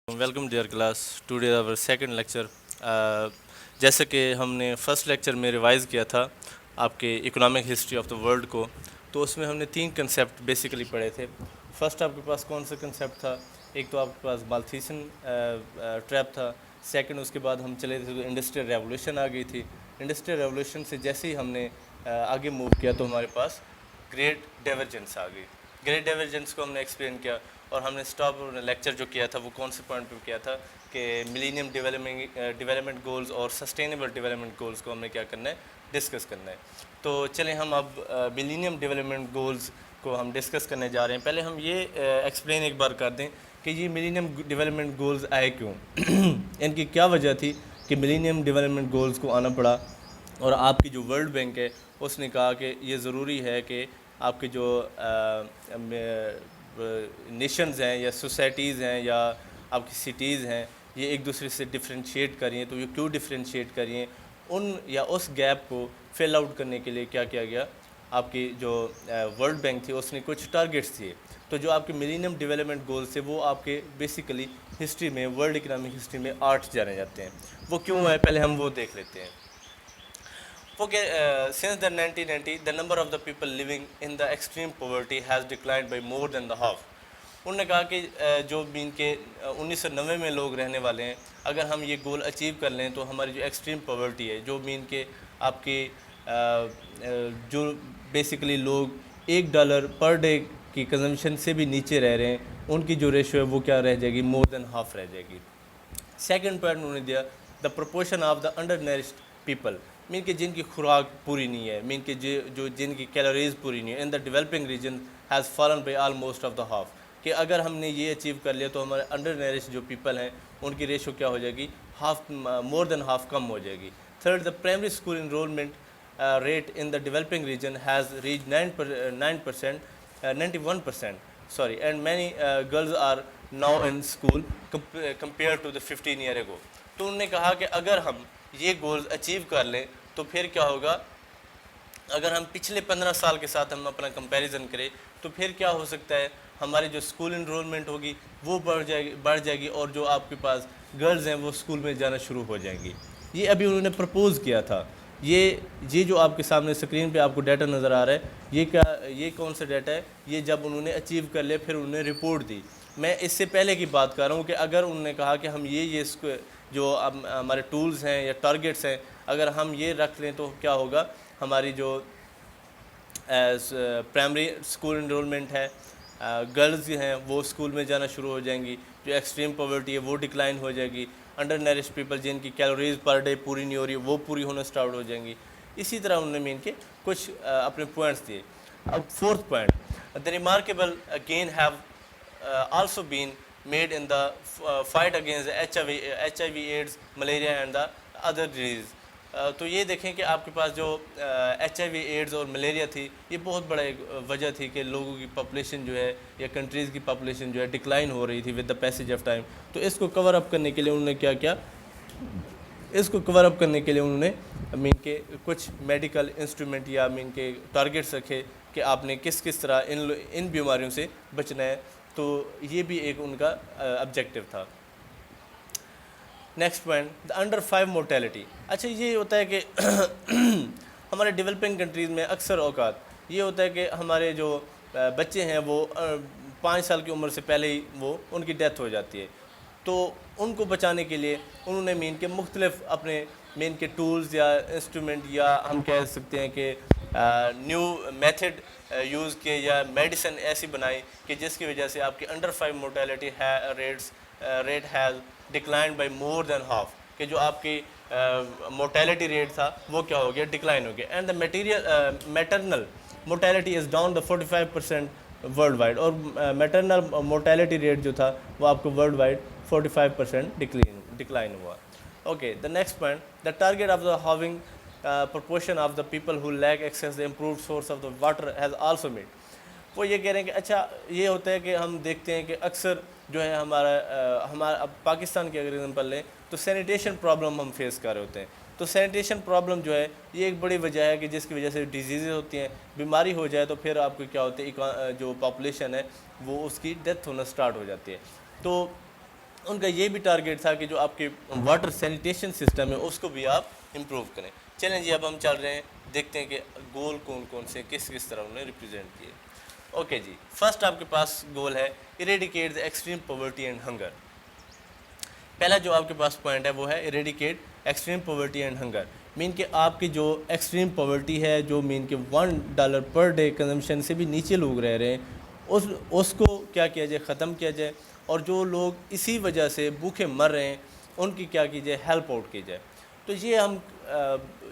Welcome dear class today our second lecture. جیسا کہ ہم نے فرسٹ لیکچر میں ریوائز کیا تھا آپ کے economic history of the world کو, تو اس میں ہم نے 3 کنسیپٹ بیسیکلی پڑھے تھے. فرسٹ آپ کے پاس کون سا کنسیپٹ تھا؟ ایک تو آپ کے پاس مالتھیسن ٹریپ تھا. سیکنڈ اس کے بعد ہم چلے تھے تو انڈسٹریل ریولوشن آ گئی تھی. انڈسٹریل ریولوشن سے جیسے ہی ہم نے آگے موو کیا تو ہمارے پاس گریٹ ڈیورجنس آ گئی. گریٹ ڈیورجنس کو ہم نے ایکسپلین کیا, اور ہم نے اسٹاپ لیکچر جو کیا تھا وہ کون سے پوائنٹ پہ کیا تھا کہ ملینیم ڈیولپمنٹ گولز اور سسٹینیبل ڈیولپمنٹ گولز کو ہم نے کیا کرنا ہے, ڈسکس کرنا ہے. تو چلیں ہم اب ملینیم ڈیولپمنٹ گولز کو ہم ڈسکس کرنے جا رہے ہیں. پہلے ہم یہ ایکسپلین ایک بار کر دیں کہ یہ ملینیم ڈیولپمنٹ گولز آئے کیوں, ان کی کیا وجہ تھی کہ ملینیم ڈیولپمنٹ گولز کو آنا پڑا. اور آپ کی جو ورلڈ بینک ہے اس نے کہا کہ یہ ضروری ہے کہ آپ کے جو نیشنز ہیں یا سوسائٹیز ہیں یا آپ کی سٹیز ہیں یہ ایک دوسرے سے ڈفرینشیٹ کر رہی ہیں. تو یہ کیوں ڈفرینشیٹ کر رہی ہیں, ان یا اس گیپ کو فل آؤٹ کرنے کے لیے کیا کیا گیا, آپ کی جو ورلڈ بینک تھی اس نے کچھ ٹارگیٹس دیے. تو جو آپ کے ملینیم ڈیولپمنٹ گولز تھے وہ آپ کے بیسیکلی ہسٹری میں, ورلڈ اکنامک ہسٹری میں 8 جانے جاتے ہیں. وہ کیوں ہے پہلے ہم وہ دیکھ لیتے ہیں. Since the 1990, the number of the people living in the extreme poverty has declined by more than the half. انہوں نے کہا کہ جو بھی ان کے 1990 میں لوگ رہنے والے ہیں, اگر ہم یہ گول اچیو کر لیں تو ہماری جو ایکسٹریم پاورٹی ہے, جو مین کے آپ کے جو بیسیکلی لوگ $1 پر ڈے کی کنزمپشن سے بھی نیچے رہ رہے ہیں, ان کی جو ریشو ہے وہ کیا رہ جائے گی, مور دین ہاف رہ جائے گی. سیکنڈ پوائنٹ انہوں نے دیا the proportion of the undernourished people, مین کہ جن کی خوراک پوری نہیں ہے, مین کہ جو جن کی کیلوریز پوری نہیں ہے, in the developing region has fallen by almost of the half. کہ اگر ہم نے یہ اچیو کر لیا تو ہمارے انڈر نیرسڈ جو پیپل ہیں ان کی ریشو کیا ہو جائے گی, مور دین ہاف کم ہو جائے گی. Third, the primary school enrolment rate in the developing region has reach 91%, and many girls are now in school compare to the 15 year ago. تو انہوں نے کہا کہ اگر ہم یہ گولز اچیو کر لیں تو پھر کیا ہوگا, اگر ہم پچھلے 15 سال کے ساتھ ہم اپنا کمپیریزن کریں تو پھر کیا ہو سکتا ہے, ہماری جو اسکول انرولمنٹ ہوگی وہ بڑھ جائے گی, اور جو آپ کے پاس گرلز ہیں وہ اسکول میں جانا شروع ہو جائیں گی. یہ ابھی انہوں نے پرپوز کیا تھا. یہ جو آپ کے سامنے اسکرین پہ آپ کو ڈیٹا نظر آ رہا ہے, یہ کون سا ڈیٹا ہے, یہ جب انہوں نے اچیو کر لیا پھر انہوں نے رپورٹ دی. میں اس سے پہلے کی بات کر رہا ہوں کہ اگر انہوں نے کہا کہ ہم یہ جو ہمارے ٹولز ہیں یا ٹارگیٹس ہیں اگر ہم یہ رکھ لیں تو کیا ہوگا, ہماری جو پرائمری اسکول انرولمنٹ ہے, گرلز ہیں وہ اسکول میں جانا شروع ہو جائیں گی, جو ایکسٹریم پاورٹی ہے وہ ڈکلائن ہو جائے گی, انڈر نیرسڈ پیپل جن کی کیلوریز پر ڈے پوری نہیں ہو رہی وہ پوری ہونا اسٹارٹ ہو جائیں گی. اسی طرح انہوں نے مین کے کچھ اپنے پوائنٹس دیے. اب fourth point, the remarkable gain have also been made in the fight against HIV AIDS, malaria and the other disease. تو یہ دیکھیں کہ آپ کے پاس جو HIV AIDS اور ملیریا تھی یہ بہت بڑا ایک وجہ تھی کہ لوگوں کی پاپولیشن جو ہے یا کنٹریز کی پاپولیشن جو ہے ڈکلائن ہو رہی تھی with the passage of time. تو اس کو کور اپ کرنے کے لیے انہوں نے کیا اس کو کور اپ کرنے کے لیے انہوں نے مین کے کچھ میڈیکل انسٹرومنٹ یا مین کے ٹارگیٹس رکھے کہ آپ نے کس طرح ان بیماریوں سے بچنا ہے. تو یہ بھی ایک ان کا آبجیکٹیو تھا. Next point, the under 5 mortality. اچھا یہ ہوتا ہے کہ ہمارے ڈیولپنگ کنٹریز میں اکثر اوقات یہ ہوتا ہے کہ ہمارے جو بچے ہیں وہ 5 سال کی عمر سے پہلے ہی ان کی ڈیتھ ہو جاتی ہے. تو ان کو بچانے کے لیے انہوں نے مین کے مختلف اپنے مین کے ٹولز یا انسٹرومنٹ یا ہم کہہ سکتے ہیں کہ نیو میتھڈ یوز کیے یا میڈیسن ایسی بنائی کہ جس کی وجہ سے آپ کی under 5 mortality rate has declined by more than half, کہ جو آپ کی مورٹیلٹی ریٹ تھا وہ کیا ہو گیا, ڈکلائن ہو گیا. And the maternal mortality is down the 45% worldwide, اور میٹرنل مورٹیلٹی ریٹ جو تھا وہ آپ کو ورلڈ وائڈ 45% ڈکلائن ہوا. Okay, the next point, the target of the having proportion of the people who lack access the improved source of the water has also made. وہ یہ کہہ رہے ہیں کہ اچھا یہ ہوتا ہے کہ ہم دیکھتے ہیں کہ اکثر جو ہے ہمارا اب پاکستان کی اگر ایگزامپل لیں تو سینیٹیشن پرابلم ہم فیس کر رہے ہوتے ہیں. تو سینیٹیشن پرابلم جو ہے یہ ایک بڑی وجہ ہے کہ جس کی وجہ سے ڈیزیزز ہوتی ہیں, بیماری ہو جائے تو پھر آپ کو کیا ہوتا ہے جو پاپولیشن ہے وہ اس کی ڈیتھ ہونا سٹارٹ ہو جاتی ہے. تو ان کا یہ بھی ٹارگیٹ تھا کہ جو آپ کے واٹر سینیٹیشن سسٹم ہے اس کو بھی آپ امپروو کریں. چلیں جی اب ہم چل رہے ہیں دیکھتے ہیں کہ گول کون کون سے کس کس طرح انہوں نے ریپرزینٹ کیے. اوکے جی, فرسٹ آپ کے پاس گول ہے eradicate the extreme poverty and hunger. پہلا جو آپ کے پاس پوائنٹ ہے وہ ہے eradicate extreme poverty and hunger. مین کہ آپ کی جو ایکسٹریم پاورٹی ہے, جو مین کہ $1 پر ڈے کنزمپشن سے بھی نیچے لوگ رہ رہے ہیں, اس کو کیا کیا جائے, ختم کیا جائے. اور جو لوگ اسی وجہ سے بھوکے مر رہے ہیں ان کی کیا کی جائے, ہیلپ آؤٹ کی جائے. تو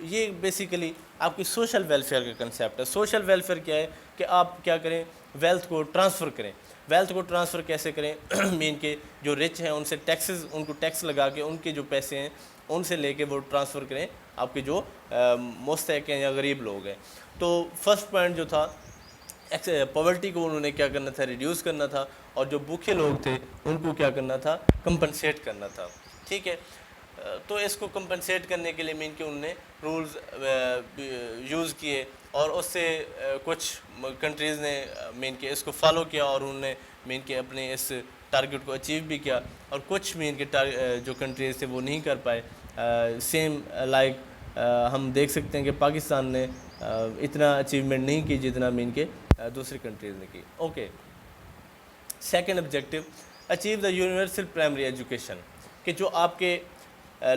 یہ بیسیکلی آپ کی سوشل ویلفیئر کا کنسیپٹ ہے. سوشل ویلفیئر کیا ہے کہ آپ کیا کریں, ویلتھ کو ٹرانسفر کریں. ویلتھ کو ٹرانسفر کیسے کریں, مین کہ جو رچ ہیں ان سے ٹیکسز, ان کو ٹیکس لگا کے ان کے جو پیسے ہیں ان سے لے کے وہ ٹرانسفر کریں آپ کے جو مستحق ہیں یا غریب لوگ ہیں. تو فرسٹ پوائنٹ جو تھا پاورٹی کو انہوں نے کیا کرنا تھا, ریڈیوس کرنا تھا, اور جو بھوکے لوگ تھے ان کو کیا کرنا تھا, کمپنسیٹ کرنا تھا. ٹھیک ہے, تو اس کو کمپنسیٹ کرنے کے لیے مین کہ انہوں نے رولز یوز کیے, اور اس سے کچھ کنٹریز نے مین کہ اس کو فالو کیا, اور انہوں نے مین کہ اپنے اس ٹارگیٹ کو اچیو بھی کیا, اور کچھ مین کہ جو کنٹریز تھے وہ نہیں کر پائے. سیم لائک ہم دیکھ سکتے ہیں کہ پاکستان نے اتنا اچیومنٹ نہیں کی جتنا مین کہ دوسری کنٹریز نے کی. Okay, second objective achieve the universal primary education, کہ جو آپ کے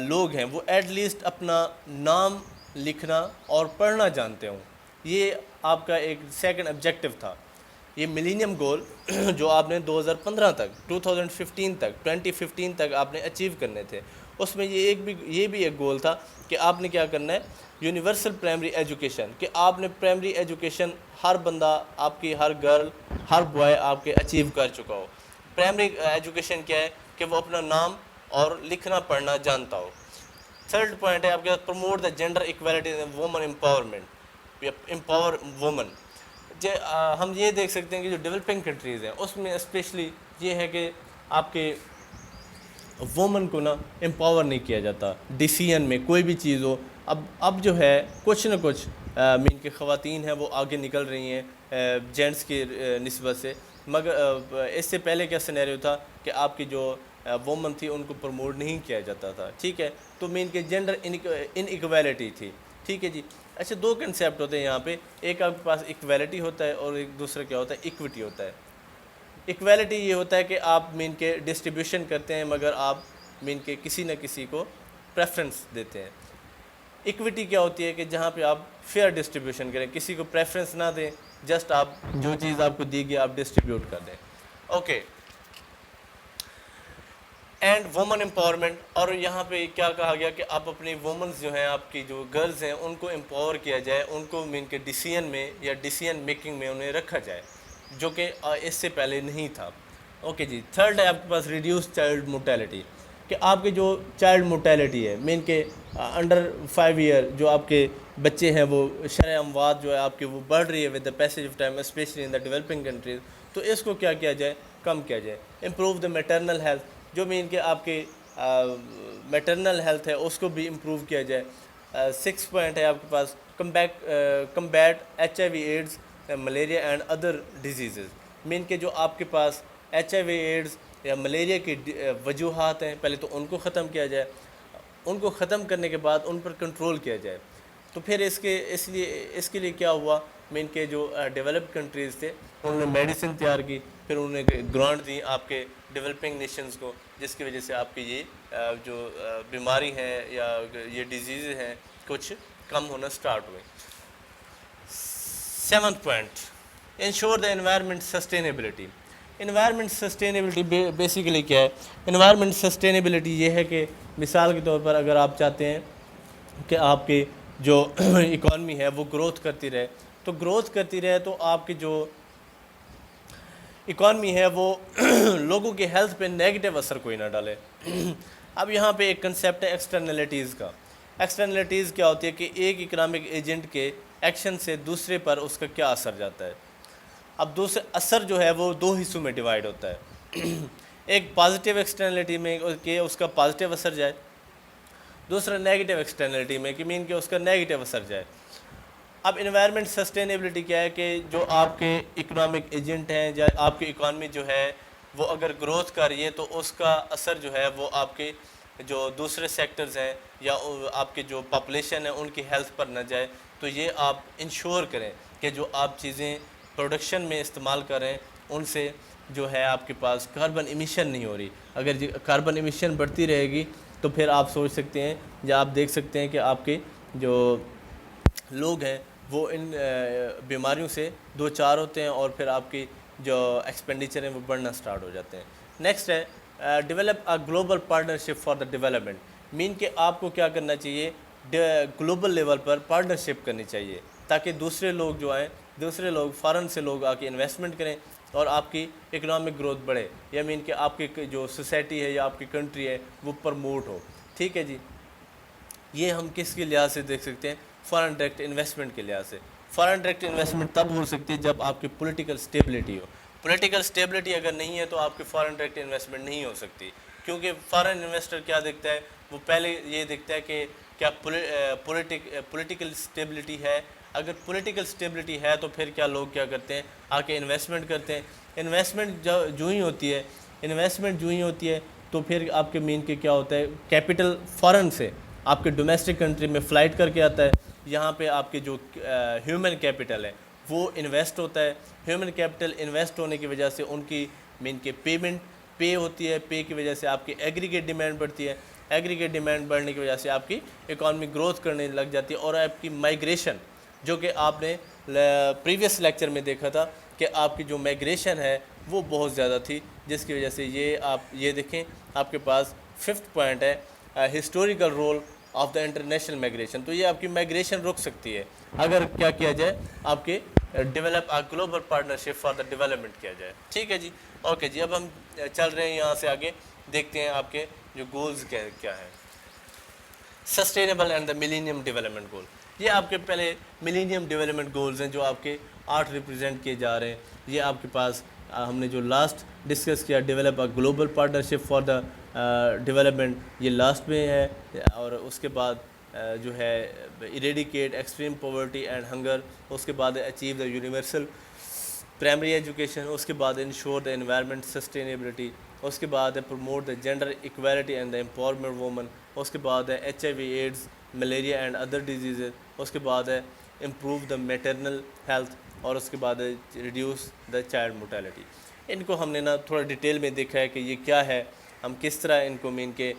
لوگ ہیں وہ ایٹ لیسٹ اپنا نام لکھنا اور پڑھنا جانتے ہوں. یہ آپ کا ایک سیکنڈ آبجیکٹیو تھا. یہ ملینیم گول جو آپ نے 2015 تک 2015 تک آپ نے اچیو کرنے تھے, اس میں یہ بھی ایک گول تھا کہ آپ نے کیا کرنا ہے, یونیورسل پرائمری ایجوکیشن, کہ آپ نے پرائمری ایجوکیشن ہر بندہ, آپ کی ہر گرل, ہر بوائے آپ کے اچیو کر چکا ہو. پرائمری ایجوکیشن کیا ہے کہ وہ اپنا نام اور لکھنا پڑھنا جانتا ہو. تھرڈ پوائنٹ ہے آپ کے پاس promote the gender equality women empowerment, empower women. ہم یہ دیکھ سکتے ہیں کہ جو ڈیولپنگ کنٹریز ہیں اس میں اسپیشلی یہ ہے کہ آپ کے وومن کو نا امپاور نہیں کیا جاتا ڈیسیژن میں, کوئی بھی چیز ہو. اب جو ہے کچھ نہ کچھ مین کہ خواتین ہیں وہ آگے نکل رہی ہیں جینٹس کی نسبت سے, مگر اس سے پہلے کیا سینیریو تھا کہ آپ کی جو وومن تھی ان کو پروموٹ نہیں کیا جاتا تھا. ٹھیک ہے, تو مین کہ جینڈر انیکویلٹی تھی. ٹھیک ہے جی. اچھا, دو کنسیپٹ ہوتے ہیں یہاں پہ, ایک آپ کے پاس ایکویلٹی ہوتا ہے اور ایک دوسرا کیا ہوتا ہے, ایکویٹی ہوتا ہے. ایکویلٹی یہ ہوتا ہے کہ آپ مین کے ڈسٹریبیوشن کرتے ہیں مگر آپ مین کے کسی نہ کسی کو پریفرنس دیتے ہیں. ایکویٹی کیا ہوتی ہے کہ جہاں پہ آپ فیئر ڈسٹریبیوشن کریں, کسی کو پریفرنس نہ دیں, جسٹ آپ جو چیز آپ کو دی گئی آپ ڈسٹریبیوٹ کر دیں. اوکے, اینڈ وومن امپاورمنٹ, اور یہاں پہ کیا کہا گیا کہ آپ اپنی وومنز جو ہیں, آپ کی جو گرلز ہیں ان کو امپاور کیا جائے, ان کو مین کے ڈیسیژن میں یا ڈیسیژن میکنگ میں انہیں رکھا جائے, جو کہ اس سے پہلے نہیں تھا. اوکے جی. تھرڈ ہے آپ کے پاس ریڈیوس چائلڈ موٹیلٹی, کہ آپ کے جو چائلڈ موٹیلٹی ہے مین کے انڈر 5 ایئر جو آپ کے بچے ہیں وہ شرح اموات جو ہے آپ کے وہ بڑھ رہی ہے with the passage of time specially in the developing countries. تو اس کو کیا کیا جائے, کم کیا جائے. امپروو دا میٹرنل ہیلتھ, جو مین کہ آپ کے میٹرنل ہیلتھ ہے اس کو بھی امپروو کیا جائے. 6 پوائنٹ ہے آپ کے پاس combat HIV AIDS, malaria and other diseases. مین کہ جو آپ کے پاس HIV ایڈز یا ملیریا کی وجوہات ہیں پہلے تو ان کو ختم کیا جائے, ان کو ختم کرنے کے بعد ان پر کنٹرول کیا جائے. تو پھر اس کے لیے کیا ہوا, مین کے جو ڈیولپڈ کنٹریز تھے انہوں نے میڈیسن تیار کی, پھر انہوں نے گرانٹ دی آپ کے ڈیولپنگ نیشنز کو, جس کی وجہ سے آپ کی یہ جو بیماری ہے یا یہ ڈیزیز ہیں کچھ کم ہونا سٹارٹ ہوئے. 7th point ensure the environment sustainability. Environment sustainability basically کیا ہے, انوائرمنٹ سسٹینیبلٹی یہ ہے کہ مثال کے طور پر اگر آپ چاہتے ہیں کہ آپ کی جو اکانومی ہے وہ گروتھ کرتی رہے, تو گروتھ کرتی رہے تو آپ کی جو اکانومی ہے وہ لوگوں کی ہیلتھ پہ نیگیٹو اثر کوئی نہ ڈالے. اب یہاں پہ ایک کنسیپٹ ہے ایکسٹرنلٹیز کا. ایکسٹرنلٹیز کیا ہوتی ہے کہ ایک اکنامک ایجنٹ کے ایکشن سے دوسرے پر اس کا کیا اثر جاتا ہے. اب دوسرے اثر جو ہے وہ 2 حصوں میں ڈیوائیڈ ہوتا ہے. ایک پازیٹیو ایکسٹرنلٹی میں کہ اس کا پازیٹیو اثر جائے, دوسرا نیگیٹو ایکسٹرنلٹی میں کہ مین کہ اس کا نیگیٹو اثر جائے. اب انوائرمنٹ سسٹینیبلٹی کیا ہے کہ جو آپ کے اکنامک ایجنٹ ہیں یا آپ کی اکانومی جو ہے وہ اگر گروتھ کر رہی ہے تو اس کا اثر جو ہے وہ آپ کے جو دوسرے سیکٹرز ہیں یا آپ کے جو پاپولیشن ہے ان کی ہیلتھ پر نہ جائے. تو یہ آپ انشور کریں کہ جو آپ چیزیں پروڈکشن میں استعمال کر رہے ہیں ان سے جو ہے آپ کے پاس کاربن ایمیشن نہیں ہو رہی. اگر کاربن ایمیشن بڑھتی رہے گی تو پھر آپ سوچ سکتے ہیں یا آپ دیکھ سکتے ہیں کہ آپ کے جو لوگ ہیں وہ ان بیماریوں سے دو چار ہوتے ہیں اور پھر آپ کی جو ایکسپینڈیچر ہیں وہ بڑھنا سٹارٹ ہو جاتے ہیں. نیکسٹ ہے develop a global partnership for the development. مین کہ آپ کو کیا کرنا چاہیے, گلوبل لیول پر پارٹنرشپ کرنی چاہیے تاکہ دوسرے لوگ جو آئیں, دوسرے لوگ فارن سے لوگ آ کے انویسٹمنٹ کریں اور آپ کی اکنامک گروتھ بڑھے, یا مین کہ آپ کی جو سوسائٹی ہے یا آپ کی کنٹری ہے وہ پرموٹ ہو. ٹھیک ہے جی. یہ ہم کس کے لحاظ سے دیکھ سکتے ہیں, فارن ڈائریکٹ انویسٹمنٹ کے لحاظ سے. فارن ڈائریکٹ انویسٹمنٹ تب ہو سکتی ہے جب آپ کی پولیٹیکل سٹیبلٹی ہو. پولیٹیکل سٹیبلٹی اگر نہیں ہے تو آپ کی فارن ڈائریکٹ انویسٹمنٹ نہیں ہو سکتی, کیونکہ فارن انویسٹر کیا دیکھتا ہے, وہ پہلے یہ دیکھتا ہے کہ کیا پولیٹیکل سٹیبلٹی ہے. اگر پولیٹیکل سٹیبلٹی ہے تو پھر کیا لوگ کیا کرتے ہیں, آ کے انویسٹمنٹ کرتے ہیں. انویسٹمنٹ جو ہی ہوتی ہے تو پھر آپ کے مین کے کیا ہوتا ہے, کیپٹل فارن سے آپ کے ڈومیسٹک کنٹری میں فلائٹ کر کے آتا ہے. یہاں پہ آپ کے جو ہیومن کیپٹل ہے وہ انویسٹ ہوتا ہے. ہیومن کیپٹل انویسٹ ہونے کی وجہ سے ان کی مین کے پے ہوتی ہے. پے کی وجہ سے آپ کی ایگریگیٹ ڈیمانڈ بڑھتی ہے. ایگریگیٹ ڈیمانڈ بڑھنے کی وجہ سے آپ کی اکانومی گروتھ کرنے لگ جاتی ہے, اور آپ کی مائیگریشن, جو کہ آپ نے پریویس لیکچر میں دیکھا تھا کہ آپ کی جو مائیگریشن ہے وہ بہت زیادہ تھی, جس کی وجہ سے یہ آپ یہ دیکھیں آپ کے پاس 5th پوائنٹ ہے historical role of the international migration. تو یہ آپ کی مائیگریشن رک سکتی ہے اگر کیا کیا جائے, آپ کے develop a global partnership for the development کیا جائے. ٹھیک ہے جی. اوکے جی, اب ہم چل رہے ہیں یہاں سے آگے, دیکھتے ہیں آپ کے جو گولز کیا ہیں. Sustainable and the millennium development goal. یہ آپ کے پہلے ملینیم ڈیولپمنٹ گولز ہیں جو آپ کے 8 ریپرزینٹ کیے جا رہے ہیں. یہ آپ کے پاس ہم نے جو لاسٹ ڈسکس کیا, develop a global partnership for the development, یہ لاسٹ میں ہے. اور اس کے بعد جو ہے eradicate extreme poverty and hunger, اس کے بعد achieve the universal primary education, اس کے بعد انشور دا انوائرمنٹ سسٹینیبلٹی, اس کے بعد ہے promote the gender equality and the empowerment women, اس کے بعد ہے HIV AIDS malaria and other diseases, اس کے بعد ہے امپروو دا میٹرنل ہیلتھ, اور اس کے بعد ہے ریڈیوس دا چائلڈ مورٹیلٹی. ان کو ہم نے نا تھوڑا ڈیٹیل میں دیکھا ہے کہ یہ کیا ہے, ہم کس طرح ان کو مین کے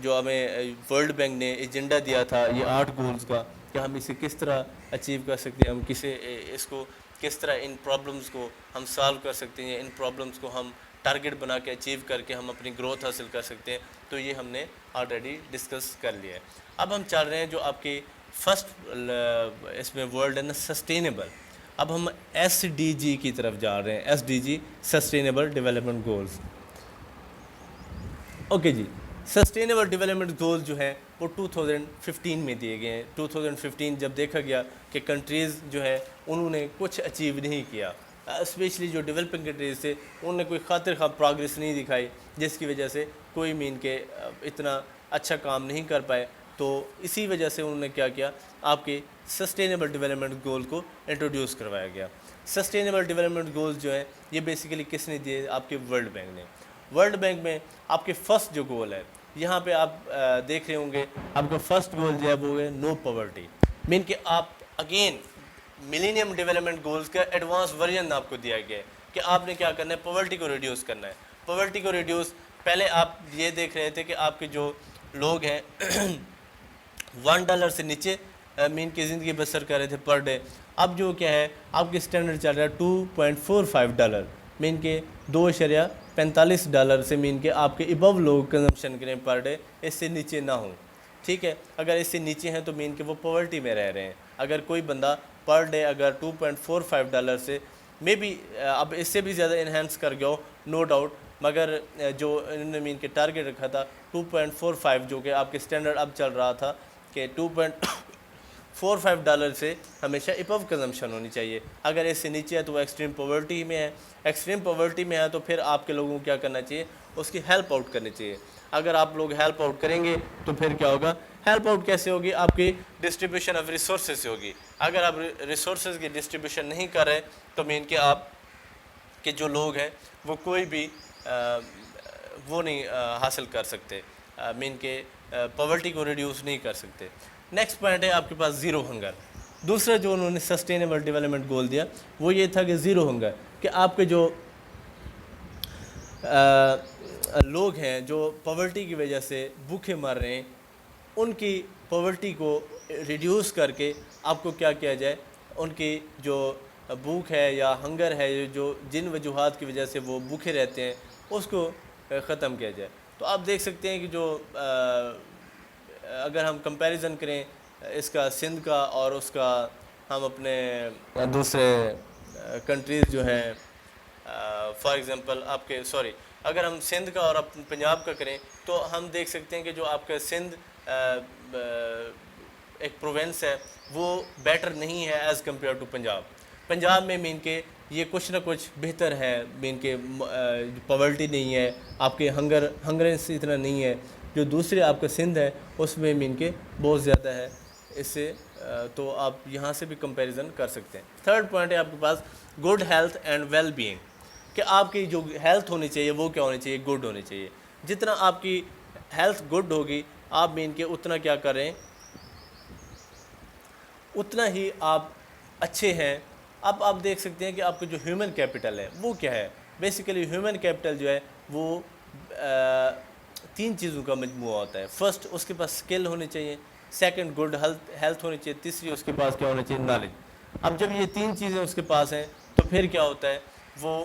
جو ہمیں ورلڈ بینک نے ایجنڈا دیا تھا یہ 8 گولز کا, کہ ہم اسے کس طرح اچیو کر سکتے ہیں, ہم اس کو کس طرح ان پرابلمز کو ہم سالو کر سکتے ہیں, ان پرابلمز کو ہم ٹارگٹ بنا کے اچیو کر کے ہم اپنی گروتھ حاصل کر سکتے ہیں. تو یہ ہم نے آلریڈی ڈسکس کر لیا ہے. اب ہم چل رہے ہیں جو آپ کی فرسٹ اس میں ورڈ ہے نا سسٹینیبل. اب ہم SDG کی طرف جا رہے ہیں, SDG sustainable development goals. Okay جی. سسٹینیبل ڈیولپمنٹ گولز جو ہیں وہ 2015 میں دیے گئے ہیں. 2015 جب دیکھا گیا کہ کنٹریز جو ہے انہوں نے کچھ اچیو نہیں کیا, اسپیشلی جو ڈیولپنگ کنٹریز تھے انہوں نے کوئی خاطر خواہ پروگریس نہیں دکھائی, جس کی وجہ سے کوئی مین کے اتنا اچھا کام نہیں کر پائے. تو اسی وجہ سے انہوں نے کیا کیا, آپ کے سسٹینیبل ڈیولپمنٹ گول کو انٹروڈیوس کروایا گیا. سسٹینیبل ڈیولپمنٹ گولز جو ہیں یہ بیسیکلی کس نے دیے, آپ کے ورلڈ بینک نے. ورلڈ بینک میں آپ کے فرسٹ جو گول ہے, یہاں پہ آپ دیکھ رہے ہوں گے آپ کا فرسٹ گول جو ہے وہ ہے نو پاورٹی. مین کہ آپ اگین ملینیم ڈیولپمنٹ گولز کا ایڈوانس ورژن آپ کو دیا گیا ہے کہ آپ نے کیا کرنا ہے, پاورٹی کو ریڈیوس کرنا ہے. پاورٹی کو ریڈیوس, پہلے آپ یہ دیکھ رہے تھے کہ آپ کے جو لوگ ہیں $1 سے نیچے مین کی زندگی بسر کر رہے تھے پر ڈے. اب جو کیا ہے آپ کے اسٹینڈرڈ چل رہا ہے $2.45, مین کے $2.45 سے مین کے آپ کے ابو لوگ کنزمپشن کریں پر ڈے, اس سے نیچے نہ ہوں. ٹھیک ہے, اگر اس سے نیچے ہیں تو مین کے وہ پاورٹی میں رہ رہے ہیں. اگر کوئی بندہ پر ڈے اگر $2.45 سے مے بی اب اس سے بھی زیادہ انہینس کر گیا ہو نو ڈاؤٹ, مگر جو انہوں نے مین کے ٹارگیٹ رکھا تھا 2.45 جو کہ آپ کے اسٹینڈرڈ اب چل رہا تھا کہ $2.45 سے ہمیشہ ابو کنزمپشن ہونی چاہیے. اگر اس سے نیچے ہے تو وہ ایکسٹریم پاورٹی میں ہے. ایکسٹریم پاورٹی میں ہے تو پھر آپ کے لوگوں کو کیا کرنا چاہیے, اس کی ہیلپ آؤٹ کرنی چاہیے. اگر آپ لوگ ہیلپ آؤٹ کریں گے تو پھر کیا ہوگا, ہیلپ آؤٹ کیسے ہوگی, آپ کی ڈسٹریبیوشن آف ریسورسز سے ہوگی. اگر آپ ریسورسز کی ڈسٹریبیوشن نہیں کر رہے تو مین کہ آپ کہ جو لوگ ہیں وہ کوئی بھی وہ نہیں حاصل کر سکتے، مین کہ پاورٹی کو ریڈیوس نہیں کر سکتے۔ نیکسٹ پوائنٹ ہے آپ کے پاس زیرو ہنگر۔ دوسرا جو انہوں نے سسٹینیبل ڈیولپمنٹ گول دیا وہ یہ تھا کہ زیرو ہنگر، کہ آپ کے جو لوگ ہیں جو پاورٹی کی وجہ سے بھوکے مر رہے ہیں، ان کی پاورٹی کو ریڈیوس کر کے آپ کو کیا کیا جائے، ان کی جو بھوک ہے یا ہنگر ہے، جو جن وجوہات کی وجہ سے وہ بھوکے رہتے ہیں، اس کو ختم کیا جائے۔ تو آپ دیکھ سکتے ہیں کہ جو اگر ہم کمپیریزن کریں اس کا سندھ کا اور اس کا ہم اپنے دوسرے کنٹریز جو ہیں، فار ایگزامپل آپ کے اگر ہم سندھ کا اور پنجاب کا کریں تو ہم دیکھ سکتے ہیں کہ جو آپ کا سندھ ایک پروونس ہے وہ بیٹر نہیں ہے as compare to Punjab. Punjab میں مین کہ یہ کچھ نہ کچھ بہتر ہے، مین کہ پاورٹی نہیں ہے، آپ کے ہنگرنس اتنا نہیں ہے، جو دوسرے آپ کا سندھ ہے اس میں مین کہ بہت زیادہ ہے اس سے، تو آپ یہاں سے بھی کمپیریزن کر سکتے ہیں۔ تھرڈ پوائنٹ ہے آپ کے پاس good health and well being, کہ آپ کی جو ہیلتھ ہونی چاہیے وہ کیا ہونی چاہیے، گڈ ہونی چاہیے۔ جتنا آپ کی ہیلتھ گڈ ہوگی آپ مین کہ اتنا کیا کریں، اتنا ہی آپ اچھے ہیں۔ اب آپ دیکھ سکتے ہیں کہ آپ کا جو ہیومن کیپٹل ہے وہ کیا ہے، بیسیکلی ہیومن کیپٹل جو ہے وہ تین چیزوں کا مجموعہ ہوتا ہے۔ فرسٹ اس کے پاس اسکل ہونی چاہیے، سیکنڈ گڈ ہیلتھ ہونی چاہیے، تیسری اس کے پاس کیا ہونا چاہیے، نالج۔ اب جب یہ تین چیزیں اس کے پاس ہیں تو پھر کیا ہوتا ہے، وہ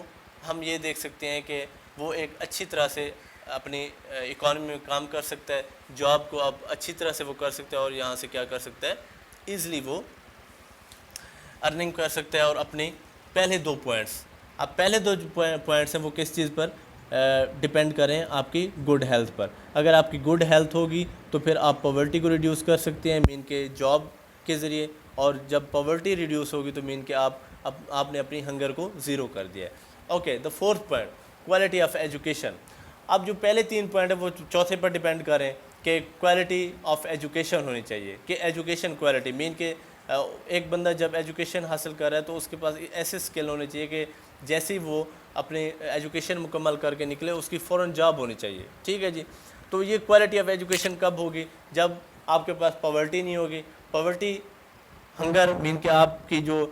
ہم یہ دیکھ سکتے ہیں کہ وہ ایک اچھی طرح سے اپنی اکانومی میں کام کر سکتا ہے، جاب کو اب اچھی طرح سے وہ کر سکتا ہے، اور یہاں سے کیا کر سکتا ہے، ایزلی وہ ارننگ کر سکتا ہے۔ اور اپنی پہلے دو پوائنٹس، اب پہلے دو پوائنٹس ہیں وہ کس چیز پر ڈپینڈ کریں، آپ کی گڈ ہیلتھ پر۔ اگر آپ کی گڈ ہیلتھ ہوگی تو پھر آپ پاورٹی کو ریڈیوس کر سکتے ہیں، مین کہ جاب کے ذریعے، اور جب پاورٹی ریڈیوس ہوگی تو مین کہ آپ نے اپنی ہنگر کو زیرو کر دیا ہے۔ Okay, the fourth point quality of education. اب جو پہلے تین پوائنٹ ہیں وہ چوتھے پر ڈپینڈ کریں کہ کوالٹی آف ایجوکیشن ہونی چاہیے، کہ ایجوکیشن کوالٹی، مین کہ ایک بندہ جب ایجوکیشن حاصل کر رہا ہے تو اس کے پاس ایسے اسکل ہونے چاہیے کہ جیسے ہی وہ اپنی ایجوکیشن مکمل کر کے نکلے اس کی فوراً جاب ہونی چاہیے، ٹھیک ہے جی۔ تو یہ کوالٹی آف ایجوکیشن کب ہوگی، جب آپ کے پاس پاورٹی نہیں ہوگی۔ پاورٹی ہنگر مین کہ آپ کی جو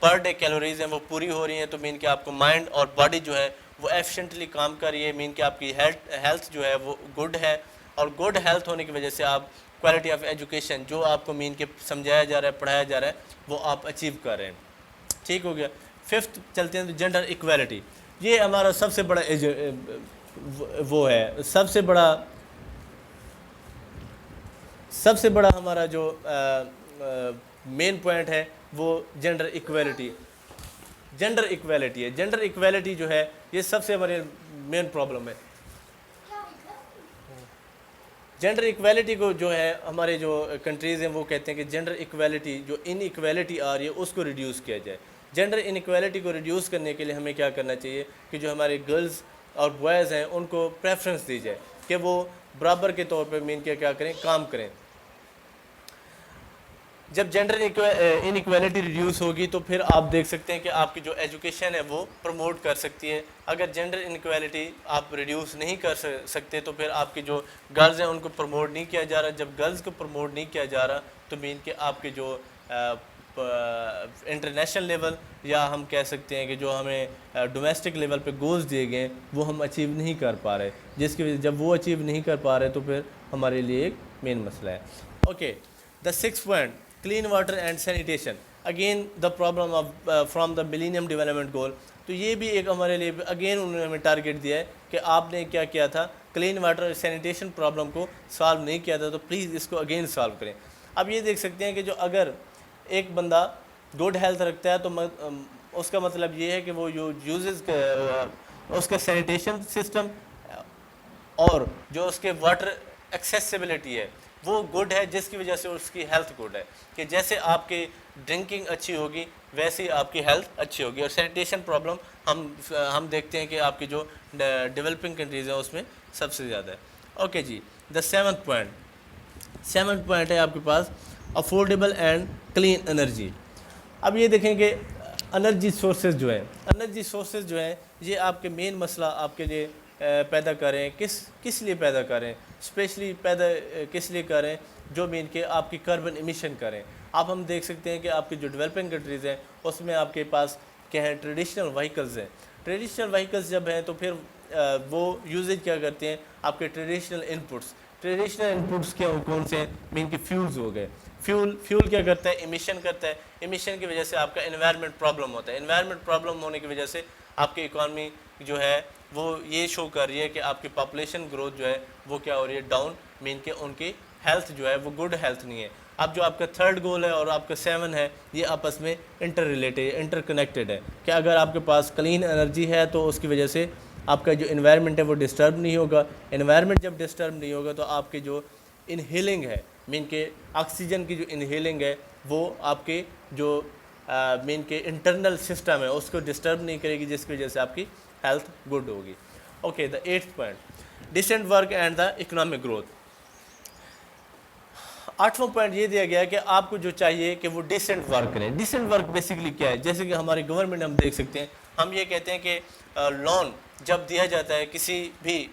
پر ڈے کیلوریز ہیں وہ پوری ہو رہی ہیں، تو مین کہ آپ کو مائنڈ اور باڈی جو ہے وہ ایفیشینٹلی کام کر رہی ہے، مین کہ آپ کی ہیلتھ جو ہے وہ گڈ ہے، اور گڈ ہیلتھ ہونے کی وجہ سے آپ کوالٹی آف ایجوکیشن جو آپ کو مین کہ سمجھایا جا رہا ہے، پڑھایا جا رہا ہے، وہ آپ اچیو کر رہے ہیں، ٹھیک ہو گیا۔ ففتھ چلتے ہیں جینڈر ایکویلٹی۔ یہ ہمارا سب سے بڑا وہ ہے، سب سے بڑا ہمارا جو مین پوائنٹ ہے وہ جینڈر ایکویلٹی ہے۔ جینڈر ایکویلٹی جو ہے یہ سب سے ہماری مین پرابلم ہے۔ جینڈر ایکویلٹی کو جو ہے ہمارے جو کنٹریز ہیں وہ کہتے ہیں کہ جینڈر ایکویلٹی، جو ان ایکویلٹی آ رہی ہے اس کو ریڈیوس کیا جائے۔ جینڈر ان ایکویلٹی کو ریڈیوس کرنے کے لیے ہمیں کیا کرنا چاہیے کہ جو ہمارے گرلز اور بوائز ہیں ان کو پریفرنس دی جائے کہ وہ برابر کے طور پہ مین کیا کریں، کام کریں۔ جب جینڈر ان ایکویلٹی ریڈیوس ہوگی تو پھر آپ دیکھ سکتے ہیں کہ آپ کی جو ایجوکیشن ہے وہ پروموٹ کر سکتی ہے۔ اگر جینڈر ان ایکویلٹی آپ ریڈیوس نہیں کر سکتے تو پھر آپ کی جو گرلز ہیں ان کو پروموٹ نہیں کیا جا رہا۔ جب گرلز کو پروموٹ نہیں کیا جا رہا تو مین کہ آپ کے جو انٹرنیشنل لیول یا ہم کہہ سکتے ہیں کہ جو ہمیں ڈومیسٹک لیول پہ گولز دیے گئے ہیں وہ ہم اچیو نہیں کر پا رہے، جس کی وجہ جب وہ اچیو نہیں کر پا رہے تو پھر ہمارے لیے ایک مین مسئلہ ہے۔ Okay, the six point clean water and sanitation, again the problem of from the millennium development goal. تو یہ بھی ایک ہمارے لیے اگین انہوں نے ہمیں ٹارگیٹ دیا ہے کہ آپ نے کیا کیا تھا، کلین واٹر اور سینیٹیشن پرابلم کو سالو نہیں کیا تھا، تو پلیز اس کو اگین سالو کریں۔ اب یہ دیکھ سکتے ہیں کہ جو اگر ایک بندہ گڈ ہیلتھ رکھتا ہے تو اس کا مطلب یہ ہے کہ وہ یوزز اس کا سینیٹیشن سسٹم اور جو اس کے واٹر ایکسیسیبلٹی ہے وہ گڈ ہے، جس کی وجہ سے اس کی ہیلتھ گڈ ہے، کہ جیسے آپ کی ڈرنکنگ اچھی ہوگی ویسے ہی آپ کی ہیلتھ اچھی ہوگی۔ اور سینیٹیشن پرابلم ہم دیکھتے ہیں کہ آپ کی جو ڈیولپنگ کنٹریز ہیں اس میں سب سے زیادہ ہے۔ اوکے جی، دا سیونتھ پوائنٹ ہے آپ کے پاس افورڈیبل اینڈ کلین انرجی۔ اب یہ دیکھیں کہ انرجی سورسز جو ہیں، انرجی سورسز جو ہیں یہ آپ کے مین مسئلہ آپ کے لیے پیدا کریں، کس لیے پیدا کریں، اسپیشلی پیدا کس لیے کریں، جو مین کہ آپ کی کاربن ایمیشن کریں. اب ہم دیکھ سکتے ہیں کہ آپ کی جو ڈیولپنگ کنٹریز ہیں اس میں آپ کے پاس کیا ہے، ٹریڈیشنل وہیکلز ہیں. ٹریڈیشنل وہیکلز جب ہیں تو پھر وہ یوزیج کیا کرتے ہیں، آپ کے ٹریڈیشنل انپٹس کیا کون سے ہیں، مین کہ فیولز ہو گئے. فیول کیا کرتا ہے، ایمیشن کرتا ہے. ایمیشن کی وجہ سے آپ کا انوائرمنٹ پرابلم ہوتا ہے. انوائرمنٹ پرابلم ہونے کی وجہ سے آپ کی اکانومی جو ہے وہ یہ شو کر رہی ہے کہ آپ کی پاپولیشن گروتھ جو ہے وہ کیا ہو رہی ہے، ڈاؤن. مین کہ ان کی ہیلتھ جو ہے وہ گڈ ہیلتھ نہیں ہے. اب جو آپ کا تھرڈ گول ہے اور آپ کا 7 ہے، یہ آپس میں انٹر کنیکٹڈ ہے کہ اگر آپ کے پاس کلین انرجی ہے تو اس کی وجہ سے آپ کا جو انوائرمنٹ ہے وہ ڈسٹرب نہیں ہوگا. انوائرمنٹ جب ڈسٹرب نہیں ہوگا تو آپ کی جو انہیلنگ ہے، مین کہ آکسیجن کی جو انہیلنگ ہے وہ آپ کے جو مین کے انٹرنل سسٹم ہے اس کو ڈسٹرب نہیں کرے گی، جس کی وجہ سے آپ کی ہیلتھ گڈ ہوگی. Okay, the 8th point, decent work and the economic growth. 8واں پوائنٹ یہ دیا گیا ہے کہ آپ کو جو چاہیے کہ وہ ڈیسنٹ ورک کریں. ڈیسنٹ ورک بیسیکلی کیا ہے، جیسے کہ ہماری گورنمنٹ ہم دیکھ سکتے ہیں، ہم یہ کہتے ہیں کہ لون جب دیا جاتا ہے کسی بھی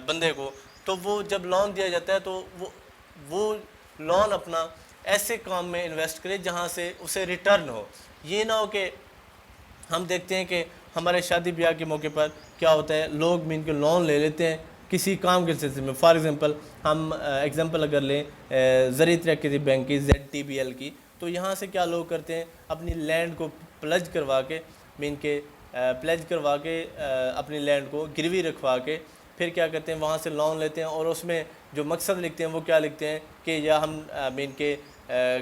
بندے کو، تو وہ جب لون دیا جاتا ہے تو وہ لون اپنا ایسے کام میں انویسٹ کرے جہاں سے اسے ریٹرن ہو. یہ نہ ہو کہ ہم دیکھتے ہیں کہ ہمارے شادی بیاہ کے موقع پر کیا ہوتا ہے، لوگ مین کے لون لے لیتے ہیں کسی کام کے سلسلے میں. فار ایگزامپل ہم ایگزامپل اگر لیں زرعی ترقیاتی بینک کی ZTBL کی، تو یہاں سے کیا لوگ کرتے ہیں، اپنی لینڈ کو پلج کروا کے مین کے اپنی لینڈ کو گروی رکھوا کے پھر کیا کرتے ہیں، وہاں سے لون لیتے ہیں اور اس میں جو مقصد لکھتے ہیں وہ کیا لکھتے ہیں کہ یا ہم مین کے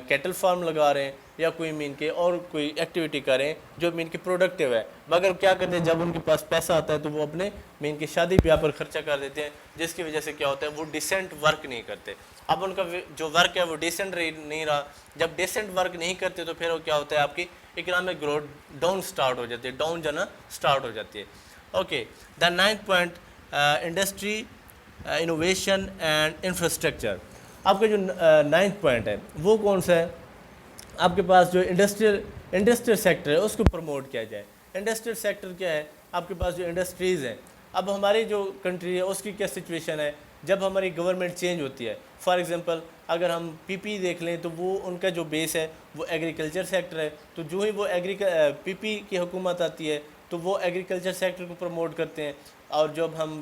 کیٹل فارم لگا رہے ہیں یا کوئی مین کے اور کوئی ایکٹیویٹی کریں جو مین کے پروڈکٹیو ہے. مگر کیا کرتے ہیں، جب ان کے پاس پیسہ آتا ہے تو وہ اپنے مین کے شادی بیاہ پر خرچہ کر دیتے ہیں، جس کی وجہ سے کیا ہوتا ہے، وہ ڈیسنٹ ورک نہیں کرتے. اب ان کا جو ورک ہے وہ ڈیسنٹ نہیں رہا. جب ڈیسنٹ ورک نہیں کرتے تو پھر وہ کیا ہوتا ہے، آپ کی اکنامک گروتھ ڈاؤن سٹارٹ ہو جاتی ہے، ڈاؤن جانا سٹارٹ ہو جاتی ہے. Okay, the 9th point, industry innovation and infrastructure. آپ کا جو 9th پوائنٹ ہے وہ کون سا ہے، آپ کے پاس جو انڈسٹریل سیکٹر ہے اس کو پروموٹ کیا جائے. انڈسٹریل سیکٹر کیا ہے، آپ کے پاس جو انڈسٹریز ہیں. اب ہماری جو کنٹری ہے اس کی کیا سچویشن ہے، جب ہماری گورنمنٹ چینج ہوتی ہے. فار ایگزامپل اگر ہم PP دیکھ لیں تو وہ ان کا جو بیس ہے وہ ایگریکلچر سیکٹر ہے. تو جو ہی وہ PP کی حکومت آتی ہے تو وہ ایگریکلچر سیکٹر کو پروموٹ کرتے ہیں. اور جب ہم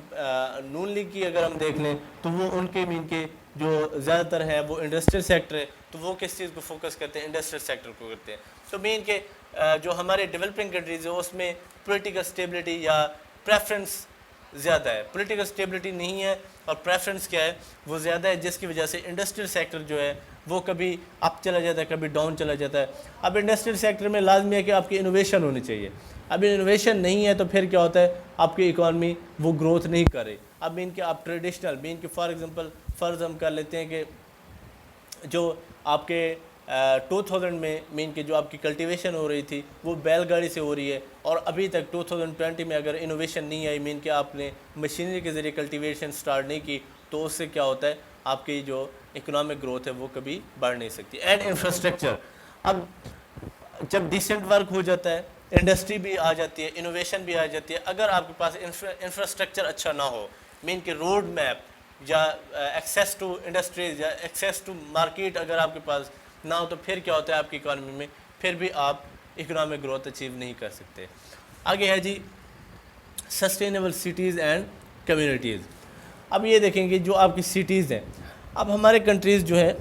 نون لیگ کی اگر ہم دیکھ لیں تو وہ ان کے مین کے جو زیادہ تر ہے وہ انڈسٹریل سیکٹر ہے. تو وہ کس چیز کو فوکس کرتے ہیں، انڈسٹریل سیکٹر کو کرتے ہیں. تو مین کے جو ہمارے ڈیولپنگ کنٹریز ہے اس میں پولیٹیکل اسٹیبلٹی یا پریفرنس زیادہ ہے. پولیٹیکل اسٹیبلٹی نہیں ہے اور پریفرنس کیا ہے، وہ زیادہ ہے، جس کی وجہ سے انڈسٹریل سیکٹر جو ہے وہ کبھی اپ چلا جاتا ہے، کبھی ڈاؤن چلا جاتا ہے. اب انڈسٹریل سیکٹر میں لازمی ہے کہ آپ کی انوویشن ہونی چاہیے. اب انوویشن نہیں ہے تو پھر کیا ہوتا ہے، آپ کی اکانومی وہ گروتھ نہیں کر رہی. اب مین کہ آپ ٹریڈیشنل مین کہ فار ایگزامپل فرض ہم کر لیتے ہیں کہ جو آپ کے 2000 میں مین کہ جو آپ کی کلٹیویشن ہو رہی تھی وہ بیل گاڑی سے ہو رہی ہے، اور ابھی تک 2020 میں اگر انوویشن نہیں آئی، مین کہ آپ نے مشینری کے ذریعے کلٹیویشن سٹارٹ نہیں کی، تو اس سے کیا ہوتا ہے، آپ کی جو اکنامک گروتھ ہے وہ کبھی بڑھ نہیں سکتی. اینڈ انفراسٹرکچر، اب جب ڈیسنٹ ورک ہو جاتا ہے، انڈسٹری بھی آ جاتی ہے، انوویشن بھی آ جاتی ہے. اگر آپ کے پاس انفراسٹرکچر اچھا نہ ہو، مین کہ روڈ میپ یا ایکسیس ٹو انڈسٹریز یا ایکسیس ٹو مارکیٹ اگر آپ کے پاس نہ ہو تو پھر کیا ہوتا ہے، آپ کی اکانومی میں پھر بھی آپ اکنامک گروتھ اچیو نہیں کر سکتے. آگے ہے جی سسٹینیبل سٹیز اینڈ کمیونٹیز. اب یہ دیکھیں گے جو آپ کی سٹیز ہیں، اب ہمارے کنٹریز جو ہے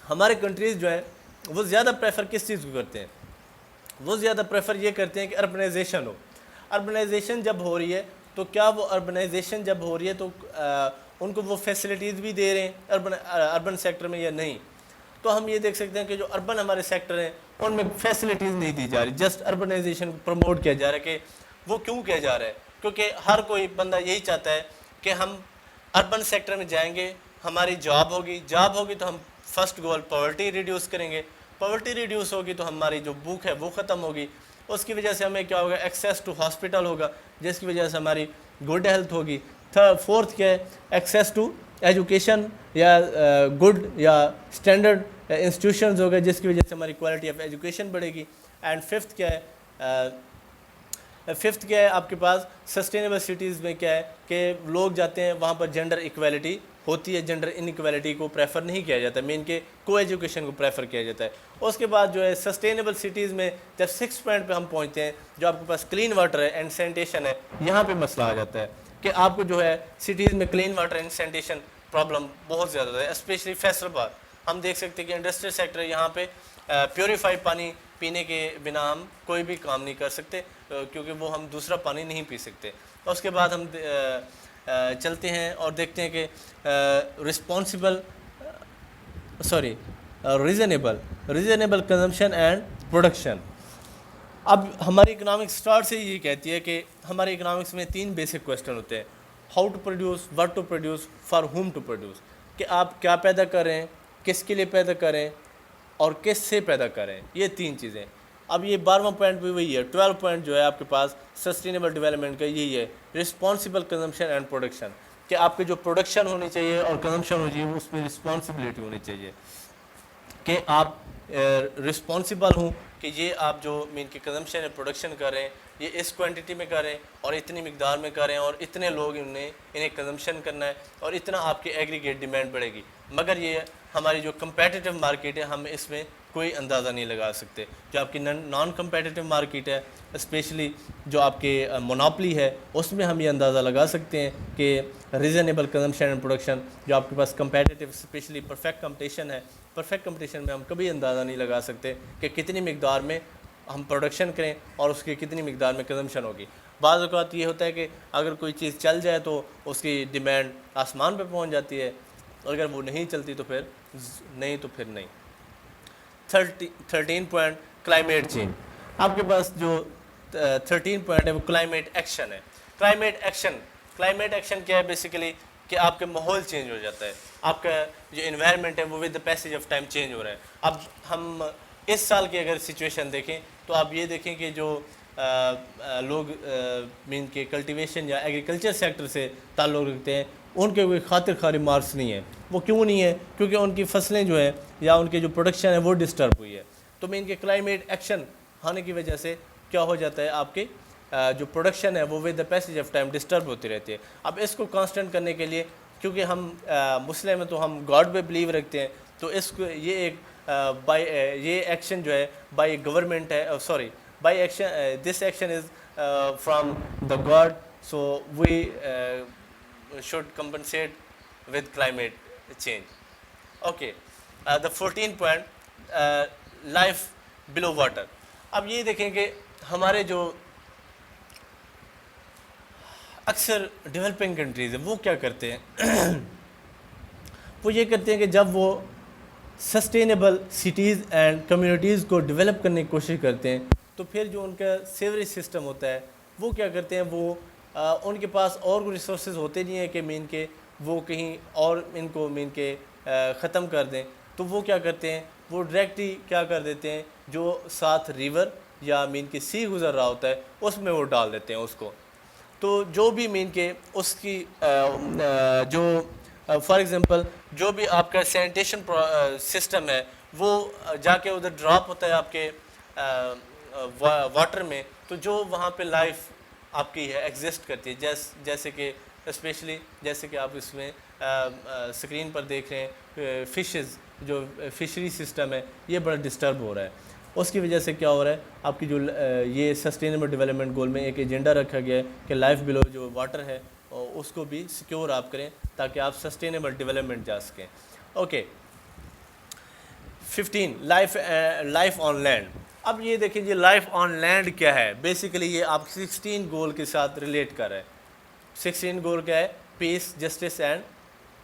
ہمارے کنٹریز جو ہیں وہ زیادہ پریفر کس چیز کو کرتے ہیں، وہ زیادہ پریفر یہ کرتے ہیں کہ اربنائزیشن ہو. اربنائزیشن جب ہو رہی ہے تو کیا وہ اربنائزیشن جب ہو رہی ہے تو ان کو وہ فیسلٹیز بھی دے رہے ہیں اربن سیکٹر میں یا نہیں. تو ہم یہ دیکھ سکتے ہیں کہ جو اربن ہمارے سیکٹر ہیں ان میں فیسلٹیز نہیں دی جا رہی، جسٹ اربنائزیشن پروموٹ کیا جا رہا ہے. کہ وہ کیوں کیا جا رہا ہے، کیونکہ ہر کوئی بندہ یہی چاہتا ہے کہ ہم اربن سیکٹر میں جائیں گے، ہماری جاب ہوگی تو ہم فرسٹ گول پاورٹی ریڈیوس کریں گے. پاورٹی ریڈیوس ہوگی تو ہماری جو بھوک ہے وہ ختم ہوگی. اس کی وجہ سے ہمیں کیا ہوگا، ایکسیس ٹو ہاسپٹل ہوگا، جس کی وجہ سے ہماری گڈ ہیلتھ ہوگی. فورتھ کیا ہے، ایکسیس ٹو ایجوکیشن یا گڈ یا اسٹینڈرڈ انسٹیٹیوشنز ہو گئے جس کی وجہ سے ہماری کوالٹی آف ایجوکیشن بڑھے گی. اینڈ ففتھ کیا ہے؟ ففتھ کیا ہے آپ کے پاس سسٹینیبل سٹیز میں کیا ہے کہ لوگ جاتے ہیں وہاں پر جینڈر ایکویلٹی ہوتی ہے, جینڈر ان ایکویلٹی کو پریفر نہیں کیا جاتا, مین کہ کو ایجوکیشن کو پریفر کیا جاتا ہے. اس کے بعد جو ہے سسٹینیبل سٹیز میں جب 6 پوائنٹ پہ ہم پہنچتے ہیں, جو آپ کے پاس کلین واٹر ہے اینڈ سینیٹیشن ہے, یہاں پہ مسئلہ آ جاتا ہے کہ آپ کو جو ہے سٹیز میں clean water and sanitation problem بہت زیادہ ہے, اسپیشلی فیصل آباد. ہم دیکھ سکتے ہیں کہ انڈسٹریل سیکٹر یہاں پہ پیوریفائی پانی پینے کے بنا ہم کوئی بھی کام نہیں کر سکتے, کیونکہ وہ ہم دوسرا پانی نہیں پی سکتے. اس کے بعد ہم چلتے ہیں اور دیکھتے ہیں کہ ریزنیبل کنزمپشن اینڈ پروڈکشن. اب ہماری اکنامکس اسٹارٹ سے یہ کہتی ہے کہ ہمارے اکنامکس میں 3 بیسک کویسچن ہوتے ہیں: how to produce, what to produce, for whom to produce. کہ آپ کیا پیدا کریں, کس کے لیے پیدا کریں اور کس سے پیدا کریں, یہ 3 چیزیں. اب یہ 12واں پوائنٹ بھی وہی ہے. 12 پوائنٹ جو ہے آپ کے پاس سسٹینیبل ڈیولپمنٹ کا یہی ہے, رسپانسبل کنزمپشن اینڈ پروڈکشن. کہ آپ کی جو پروڈکشن ہونی چاہیے اور کنزمپشن ہونی چاہیے اس میں رسپانسبلٹی ہونی چاہیے کہ آپ رسپانسبل ہوں کہ یہ آپ جو مین کی کنزمپشن ہے پروڈکشن کر رہے ہیں یہ اس کوانٹٹی میں کریں اور اتنی مقدار میں کریں اور اتنے لوگ انہیں کنزمپشن کرنا ہے اور اتنا آپ کی ایگریگیٹ ڈیمانڈ بڑھے گی. مگر یہ ہماری جو کمپیٹیٹیو مارکیٹ ہے ہم اس میں کوئی اندازہ نہیں لگا سکتے. جو آپ کی نان کمپیٹیٹیو مارکیٹ ہے, اسپیشلی جو آپ کے مونوپلی ہے, اس میں ہم یہ اندازہ لگا سکتے ہیں کہ ریزنیبل کنزمپشن اینڈ پروڈکشن جو آپ کے پاس کمپیٹیٹیو اسپیشلی پرفیکٹ کمپٹیشن ہے, پرفیکٹ کمپٹیشن میں ہم کبھی اندازہ نہیں لگا سکتے کہ کتنی مقدار میں ہم پروڈکشن کریں اور اس کی کتنی مقدار میں کنزمپشن ہوگی. بعض اوقات یہ ہوتا ہے کہ اگر کوئی چیز چل جائے تو اس کی ڈیمانڈ آسمان پہ پہنچ جاتی ہے, اگر وہ نہیں چلتی تو پھر نہیں. 13 پوائنٹ کلائمیٹ چینج. آپ کے پاس جو 13 پوائنٹ ہے وہ کلائمیٹ ایکشن ہے. کلائمیٹ ایکشن کیا ہے؟ بیسیکلی کہ آپ کا ماحول چینج ہو جاتا ہے, آپ کا جو انوائرمنٹ ہے وہ with the passage of time change ہو رہا ہے. اب ہم اس سال کی اگر سچویشن دیکھیں تو آپ یہ دیکھیں کہ جو لوگ مین کے کلٹیویشن یا ایگریکلچر سیکٹر سے تعلق رکھتے ہیں ان کے کوئی خاطر خواہ ریمارکس نہیں ہے. وہ کیوں نہیں ہے؟ کیونکہ ان کی فصلیں جو ہیں یا ان کی جو پروڈکشن ہے وہ ڈسٹرب ہوئی ہے. تو مین کے کلائمیٹ ایکشن ہونے کی وجہ سے کیا ہو جاتا ہے, آپ کے جو پروڈکشن ہے وہ with the passage of time disturb ہوتی رہتی ہے. اب اس کو کانسٹنٹ کرنے کے لیے, کیونکہ ہم مسلم ہیں تو ہم گاڈ پہ بلیو رکھتے ہیں, تو اس کو یہ ایک یہ ایکشن جو ہے بائی گورنمنٹ ہے, by action, this action is from the god, so we should compensate with climate change. Okay, the 14 point life below water. اب یہ دیکھیں کہ ہمارے جو اکثر ڈیولپنگ کنٹریز ہیں وہ کیا کرتے ہیں وہ یہ کرتے ہیں کہ جب وہ سسٹینیبل سٹیز اینڈ کمیونٹیز کو ڈیولپ کرنے کی کوشش کرتے ہیں تو پھر جو ان کا سیوریج سسٹم ہوتا ہے وہ کیا کرتے ہیں, وہ ان کے پاس اور کوئی ریسورسز ہوتے نہیں ہیں کہ مین کے وہ کہیں اور ان کو مین کے ختم کر دیں. تو وہ کیا کرتے ہیں, وہ ڈائریکٹلی کیا کر دیتے ہیں, جو ساتھ ریور یا مین کے سی گزر رہا ہوتا ہے اس میں وہ ڈال دیتے ہیں اس کو. تو جو بھی مین کے اس کی جو فار ایگزامپل جو بھی آپ کا سینیٹیشن سسٹم ہے وہ جا کے ادھر ڈراپ ہوتا ہے آپ کے واٹر میں, تو جو وہاں پہ لائف آپ کی ہے ایگزسٹ کرتی ہے, جیسے کہ اسپیشلی جیسے کہ آپ اس میں اسکرین پر دیکھ رہے ہیں فشز, جو فشری سسٹم ہے یہ بڑا ڈسٹرب ہو رہا ہے. اس کی وجہ سے کیا ہو رہا ہے, آپ کی جو یہ سسٹینیبل ڈیولپمنٹ گول میں ایک ایجنڈا رکھا گیا ہے کہ لائف بلو جو واٹر ہے اس کو بھی سیکیور آپ کریں تاکہ آپ سسٹینیبل ڈیولپمنٹ جا سکیں. Okay, 15 life on land. اب یہ دیکھیں جی لائف آن لینڈ کیا ہے, بیسیکلی یہ آپ 16 گول کے ساتھ ریلیٹ کر رہے ہیں. 16 گول کیا ہے, peace, justice and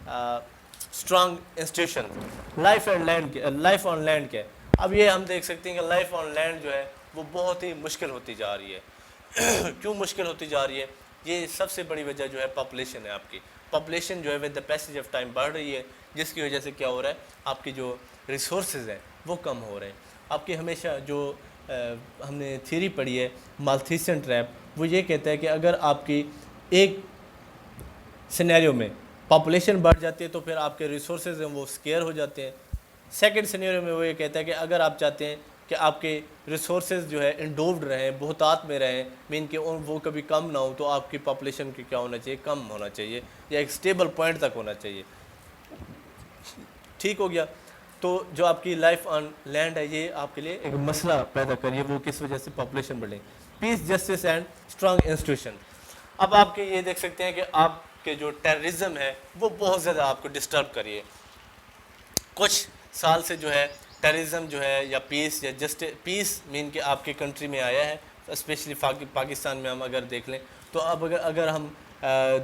strong institution. Life on land کیا ہے. اب یہ ہم دیکھ سکتے ہیں کہ لائف آن لینڈ جو ہے وہ بہت ہی مشکل ہوتی جا رہی ہے. کیوں مشکل ہوتی جا رہی ہے؟ یہ سب سے بڑی وجہ جو ہے پاپولیشن ہے. آپ کی پاپولیشن جو ہے with the passage of time بڑھ رہی ہے, جس کی وجہ سے کیا ہو رہا ہے, آپ کی جو ریسورسز ہیں وہ کم ہو رہے ہیں. آپ کی ہمیشہ جو ہم نے تھیوری پڑھی ہے مالتھیسین ٹریپ, وہ یہ کہتا ہے کہ اگر آپ کی ایک سینیریو میں پاپولیشن بڑھ جاتی ہے تو پھر آپ کے ریسورسز ہیں وہ اسکیئر ہو جاتے ہیں. سیکنڈ سینیریو میں وہ یہ کہتا ہے کہ اگر آپ چاہتے ہیں کہ آپ کے ریسورسز جو ہے انڈووڈ رہیں، بہتات میں رہیں، مین کہ وہ کبھی کم نہ ہو، تو آپ کی پاپولیشن کی کیا ہونا چاہیے، کم ہونا چاہیے یا ایک سٹیبل پوائنٹ تک ہونا چاہیے. ٹھیک ہو گیا. تو جو آپ کی لائف آن لینڈ ہے یہ آپ کے لیے ایک مسئلہ پیدا کریے، وہ کس وجہ سے پاپولیشن بڑھے. پیس، جسٹس اینڈ اسٹرانگ انسٹیٹیوشن. اب آپ کے یہ دیکھ سکتے ہیں کہ آپ کے جو ٹیررزم ہے وہ بہت زیادہ آپ کو ڈسٹرب کریے. کچھ سال سے جو ہے ٹیررزم جو ہے یا پیس یا پیس مین کہ آپ کے کنٹری میں آیا ہے، اسپیشلی پاکستان میں ہم اگر دیکھ لیں تو اب اگر ہم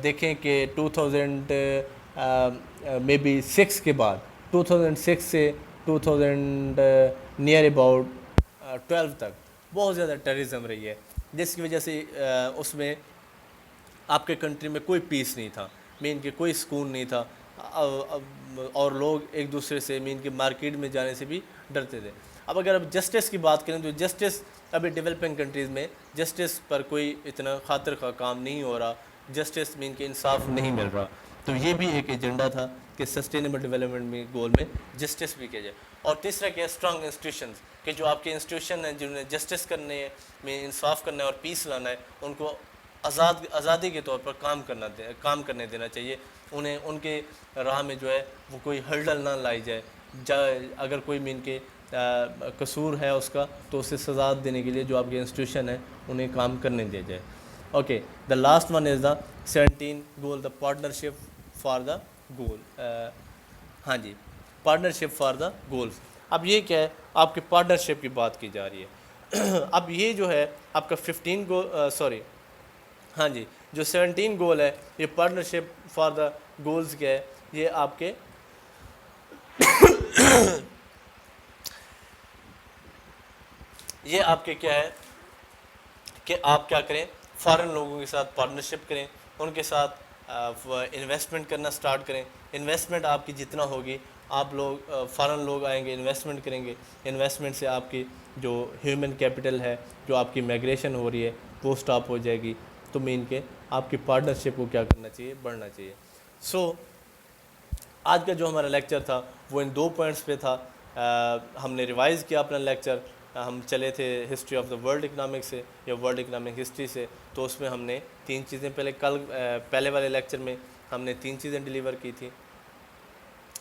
دیکھیں کہ 2000 مے بی 6 کے بعد 2006 سے 2000 نیئر اباؤٹ 12 تک بہت زیادہ ٹیررزم رہی ہے، جس کی وجہ سے اس میں آپ کے کنٹری میں کوئی پیس نہیں تھا، مین کہ کوئی سکون نہیں تھا، اور لوگ ایک دوسرے سے مین کہ مارکیٹ میں جانے سے بھی ڈرتے تھے. اب اگر اب جسٹس کی بات کریں تو جسٹس ابھی ڈیولپنگ کنٹریز میں جسٹس پر کوئی اتنا خاطر کا کام نہیں ہو رہا، جسٹس مین کہ انصاف نہیں مل رہا. تو یہ بھی ایک ایجنڈا تھا کہ سسٹینیبل ڈیولپمنٹ میں گول میں جسٹس بھی کیا جائے. اور تیسرا کیا ہے، اسٹرانگ انسٹیٹیوشنز، کہ جو آپ کے انسٹیٹیوشن ہیں جنہوں نے جسٹس کرنے ہے، میں انصاف کرنا ہے اور پیس لانا ہے، ان کو آزادی کے طور پر کام کرنے دینا چاہیے. انہیں ان کے راہ میں جو ہے وہ کوئی ہرڈل نہ لائی جائے. اگر کوئی مین کے قصور ہے اس کا تو اسے سزا دینے کے لیے جو آپ کے انسٹیٹیوشن ہیں انہیں کام کرنے دیا جائے. Okay, the last one is the 17 goal, the partnership for the goal. ہاں جی، پارٹنرشپ فار دا گولز. اب یہ کیا ہے، آپ کی پارٹنرشپ کی بات کی جا رہی ہے. اب یہ جو ہے آپ کا 15 ہاں جی، جو 17 گول ہے یہ پارٹنرشپ فار دا گولز کیا ہے، یہ آپ کے کیا ہے کہ آپ کیا کریں، فارن لوگوں کے ساتھ پارٹنرشپ کریں، ان کے ساتھ انویسٹمنٹ کرنا سٹارٹ کریں. انویسٹمنٹ آپ کی جتنا ہوگی، آپ لوگ فارن لوگ آئیں گے، انویسٹمنٹ کریں گے، انویسٹمنٹ سے آپ کی جو ہیومن کیپٹل ہے، جو آپ کی مائگریشن ہو رہی ہے وہ سٹاپ ہو جائے گی. تو مین کہ آپ کی پارٹنرشپ کو کیا کرنا چاہیے، بڑھنا چاہیے. سو آج کا جو ہمارا لیکچر تھا وہ ان 2 پوائنٹس پہ تھا. ہم نے ریوائز کیا اپنا لیکچر. ہم چلے تھے history of the world economic سے یا ورلڈ اکنامک ہسٹری سے، تو اس میں ہم نے 3 چیزیں پہلے والے لیکچر میں ہم نے 3 چیزیں ڈیلیور کی تھی.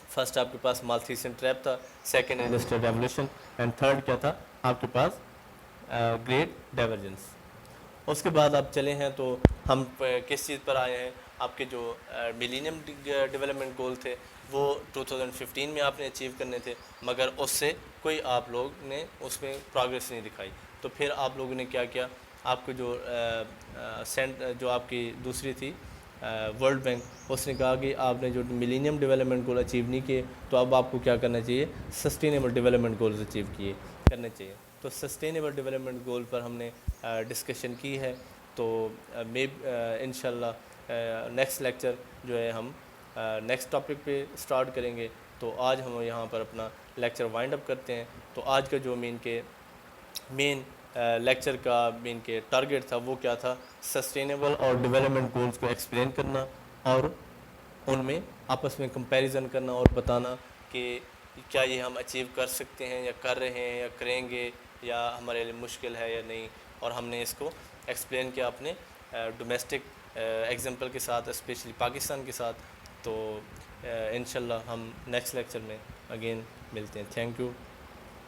فرسٹ آپ کے پاس مالتھیسین ٹریپ تھا، second industrial revolution, and third کیا تھا آپ کے پاس گریٹ ڈائیورجنس. اس کے بعد آپ چلے ہیں تو ہم کس چیز پر آئے ہیں، آپ کے جو ملینیم ڈیولپمنٹ گول تھے وہ 2015 میں آپ نے اچیو کرنے تھے، مگر اس سے کوئی آپ لوگ نے اس میں پروگریس نہیں دکھائی. تو پھر آپ لوگوں نے کیا کیا، آپ کو جو آپ کی دوسری تھی ورلڈ بینک، اس نے کہا کہ آپ نے جو ملینیم ڈیولپمنٹ گول اچیو نہیں کیے تو اب آپ کو کیا کرنا چاہیے، سسٹینیبل ڈیولپمنٹ گولز اچیو کرنے چاہیے. تو سسٹینیبل ڈیولپمنٹ گول پر ہم نے ڈسکشن کی ہے. تو انشاءاللہ نیکسٹ لیکچر جو ہے ہم نیکسٹ ٹاپک پہ سٹارٹ کریں گے. تو آج ہم یہاں پر اپنا لیکچر وائنڈ اپ کرتے ہیں. تو آج کا جو مین لیکچر کا مین کے ٹارگیٹ تھا وہ کیا تھا، سسٹینیبل اور ڈیولپمنٹ گولز کو ایکسپلین کرنا اور ان میں آپس میں کمپیریزن کرنا اور بتانا کہ کیا یہ ہم اچیو کر سکتے ہیں یا کر رہے ہیں یا کریں گے یا ہمارے لیے مشکل ہے یا نہیں. اور ہم نے اس کو ایکسپلین کیا اپنے ڈومیسٹک ایگزامپل کے ساتھ، اسپیشلی پاکستان کے ساتھ. تو انشاءاللہ ہم نیکسٹ لیکچر میں اگین ملتے ہیں. Thank you.